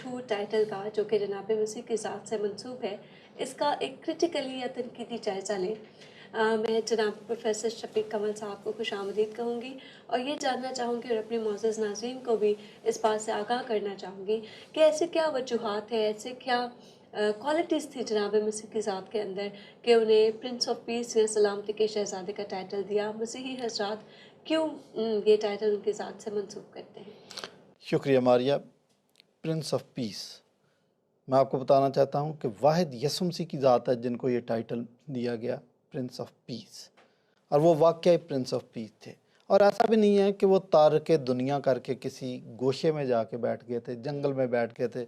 मशहूर टाइटल का जो कि जनाब मसीह की ज़ात से मंसूब है, इसका एक क्रिटिकली या तनकीदी जायज़ा लें। मैं जनाब प्रोफेसर शफीक कमल साहब को खुशामदीद कहूँगी और ये जानना चाहूँगी और अपने मोअज़्ज़ज़ नाज़रीन को भी इस बात से आगाह करना चाहूँगी कि ऐसे क्या वजूहात हैं, ऐसे क्या क्वालिटीज़ थी जनाब मसीह की ज़ात के अंदर कि उन्हें प्रिंस ऑफ पीस या सलामती के शहज़ादे का टाइटल दिया। मसीही हज़रात क्यों ये टाइटल उनकी ज़ात से मंसूब करते हैं? शुक्रिया मारिया। प्रिंस ऑफ पीस, मैं आपको बताना चाहता हूँ कि वाहिद यसुम मसीह की ज़ात है जिनको ये टाइटल दिया गया, प्रिंस ऑफ पीस। और वो वाकई प्रिंस ऑफ पीस थे। और ऐसा भी नहीं है कि वो तारके दुनिया करके किसी गोशे में जाके बैठ गए थे, जंगल में बैठ गए थे,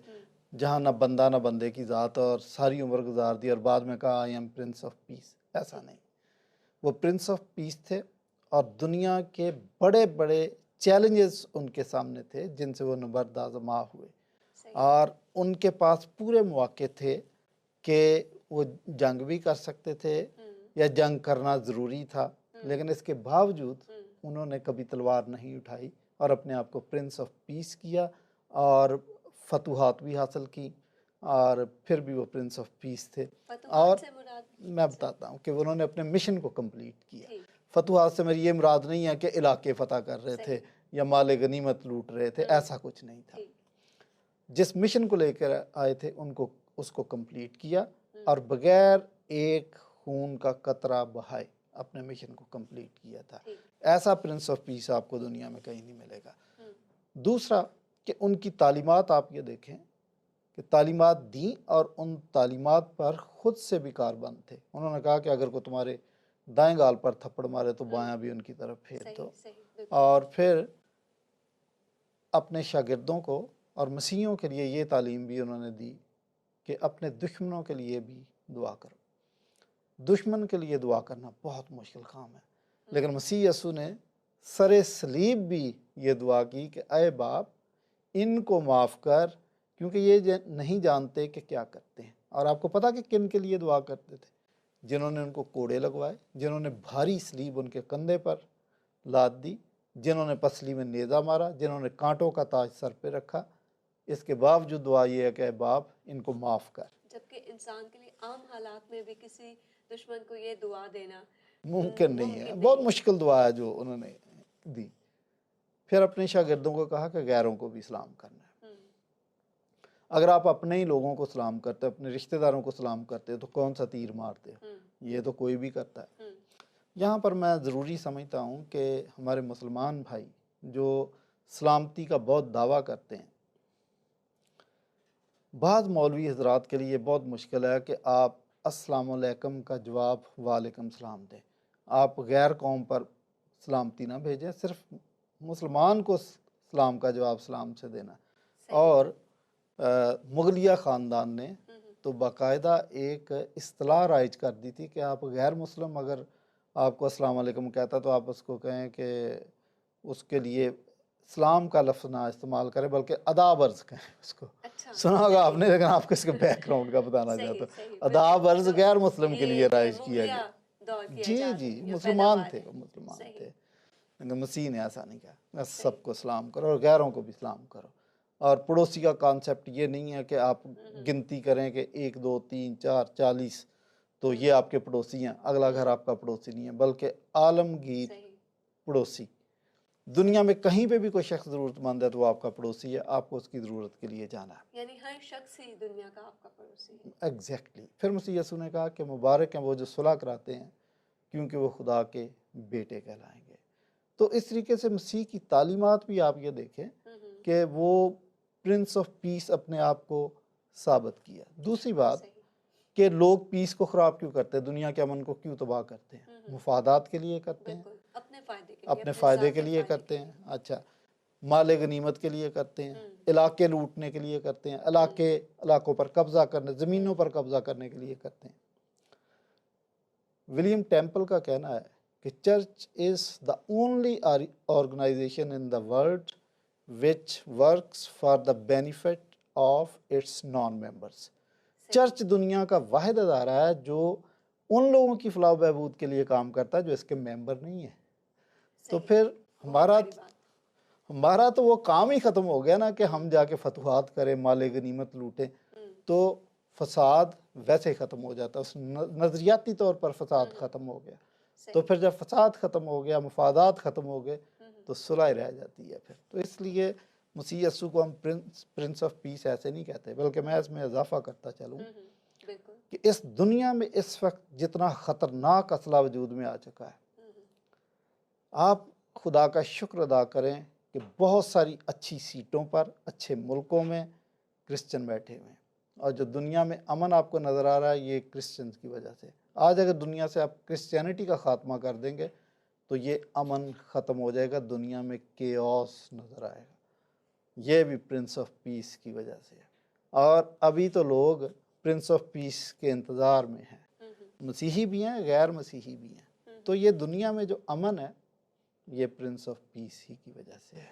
जहाँ ना बंदा ना बंदे की ज़ात, और सारी उम्र गुजार दी और बाद में कहा I am Prince of peace. ऐसा नहीं, वो प्रिंस ऑफ पीस थे और दुनिया के बड़े बड़े चैलेंजेस उनके सामने थे जिनसे वो नबर्द आज़मा हुए, और उनके पास पूरे मौके थे कि वो जंग भी कर सकते थे या जंग करना ज़रूरी था, लेकिन इसके बावजूद उन्होंने कभी तलवार नहीं उठाई और अपने आप को प्रिंस ऑफ पीस किया और फतूहात भी हासिल की, और फिर भी वो प्रिंस ऑफ पीस थे। और मैं बताता हूँ कि उन्होंने अपने मिशन को कंप्लीट किया। फतूहात से मेरी ये मुराद नहीं है कि इलाके फ़तह कर रहे थे या माले गनीमत लूट रहे थे, ऐसा कुछ नहीं था। जिस मिशन को लेकर आए थे उनको उसको कंप्लीट किया और बगैर एक खून का कतरा बहाए अपने मिशन को कंप्लीट किया था। ऐसा प्रिंस ऑफ पीस आपको दुनिया में कहीं नहीं मिलेगा। दूसरा कि उनकी तालीमात आप ये देखें कि तालीमात दी और उन तालीमात पर ख़ुद से भी कारबंद थे। उन्होंने कहा कि अगर कोई तुम्हारे दाएं गाल पर थप्पड़ मारे तो बायां भी उनकी तरफ फेर दो। और फिर अपने शागिर्दों को और मसीहियों के लिए ये तालीम भी उन्होंने दी कि अपने दुश्मनों के लिए भी दुआ करो। दुश्मन के लिए दुआ करना बहुत मुश्किल काम है, लेकिन मसीह यसू ने सरे सलीब भी ये दुआ की कि अय बाप इनको माफ़ कर, क्योंकि ये नहीं जानते कि क्या करते हैं। और आपको पता कि किन के लिए दुआ करते थे? जिन्होंने उनको कोड़े लगवाए, जिन्होंने भारी सलीब उनके कंधे पर लाद दी, जिन्होंने पसली में नेज़ा मारा, जिन्होंने कांटों का ताज सर पे रखा। इसके बावजूद दुआ ये है कि बाप इनको माफ़ कर। जबकि इंसान के लिए आम हालात में भी किसी दुश्मन को ये दुआ देना मुमकिन नहीं है, बहुत मुश्किल दुआ है जो उन्होंने दी। फिर अपने शागिर्दों को कहा कि गैरों को भी सलाम करना है। अगर आप अपने ही लोगों को सलाम करते हो, अपने रिश्तेदारों को सलाम करते हो, तो कौन सा तीर मारते हो? ये तो कोई भी करता है। यहाँ पर मैं ज़रूरी समझता हूँ कि हमारे मुसलमान भाई जो सलामती का बहुत दावा करते हैं, बाज़ मौलवी हज़रात के लिए बहुत मुश्किल है कि आप अस्सलामुअलैकुम का जवाब वालेकुम सलाम दें। आप गैर कौम पर सलामती ना भेजें, सिर्फ मुसलमान को सलाम का जवाब सलाम से देना। और मुगलिया ख़ानदान ने तो बाकायदा एक इस्तिलाह राइज कर दी थी कि आप गैर मुस्लिम अगर आपको अस्सलाम वालेकुम कहता तो आप उसको कहें कि उसके लिए सलाम का लफ्ज़ ना इस्तेमाल करें, बल्कि अदाब अर्ज़ कहें उसको। अच्छा, सुना होगा आपने, लेकिन आपको इसके बैकग्राउंड का बताना चाहता हूँ। अदाब अर्ज़ गैर मुस्लिम के लिए राइज किया गया। जी जी, मुसलमान थे, वो मुसलमान थे, लेकिन मसीह ने ऐसा नहीं कहा, बस सबको सलाम करो और गैरों को भी सलाम करो। और पड़ोसी का कॉन्सेप्ट ये नहीं है कि आप गिनती करें कि 1 2 3 4 40 तो ये आपके पड़ोसी हैं, अगला घर आपका पड़ोसी नहीं है, बल्कि आलमगीर पड़ोसी। दुनिया में कहीं पे भी कोई शख्स ज़रूरतमंद है तो वो आपका पड़ोसी है, आपको उसकी ज़रूरत के लिए जाना है। यानी हर शख्स ही दुनिया का आपका पड़ोसी है। एग्जैक्टली। फिर मसीह यसू ने कहा कि मुबारक हैं वो जो सुलह कराते हैं, क्योंकि वो खुदा के बेटे कहलाएंगे। तो इस तरीके से मसीह की तालीमात भी आप ये देखें कि वो प्रिंस ऑफ पीस अपने आप को साबित किया। दूसरी बात कि लोग पीस को ख़राब क्यों करते हैं, दुनिया के अमन को क्यों तबाह करते हैं? मुफादात के लिए करते हैं, अपने फ़ायदे के लिए करते हैं। अच्छा, माले गनीमत के लिए करते हैं, इलाके लूटने के लिए करते हैं, इलाकों पर कब्ज़ा करने, ज़मीनों पर कब्ज़ा करने के लिए करते हैं। विलियम टेम्पल का कहना है कि church is the only organization in the world which works for the benefit of its non members. Church दुनिया का वाहिद अदारा है जो उन लोगों की फलाह बहबूद के लिए काम करता है जो इसके मेंबर नहीं है। तो फिर हमारा तो वो काम ही ख़त्म हो गया ना कि हम जाके फतवाहत करें, माले गनीमत लूटें, तो फसाद वैसे ही ख़त्म हो जाता है। उस नज़रियाती तौर पर फसाद ख़त्म हो गया। तो सही। फिर जब फसाद ख़त्म हो गया, मफादात ख़त्म हो गए, तो सुलह रह जाती है फिर। तो इसलिए मसीह यस्सु को हम प्रिंस ऑफ पीस ऐसे नहीं कहते, बल्कि मैं इसमें इजाफा करता चलूँ बिल्कुल। कि इस दुनिया में इस वक्त जितना ख़तरनाक असला वजूद में आ चुका है, आप खुदा का शुक्र अदा करें कि बहुत सारी अच्छी सीटों पर, अच्छे मुल्कों में क्रिश्चियन बैठे हुए हैं, और जो दुनिया में अमन आपको नज़र आ रहा है, ये क्रिश्चियंस की वजह से। आज अगर दुनिया से आप क्रिश्चियनिटी का ख़ात्मा कर देंगे तो ये अमन ख़त्म हो जाएगा, दुनिया में केओस नज़र आएगा। ये भी प्रिंस ऑफ पीस की वजह से है। और अभी तो लोग प्रिंस ऑफ पीस के इंतज़ार में हैं, मसीही भी हैं, गैर मसीही भी हैं। तो ये दुनिया में जो अमन है, ये प्रिंस ऑफ पीस ही की वजह से है।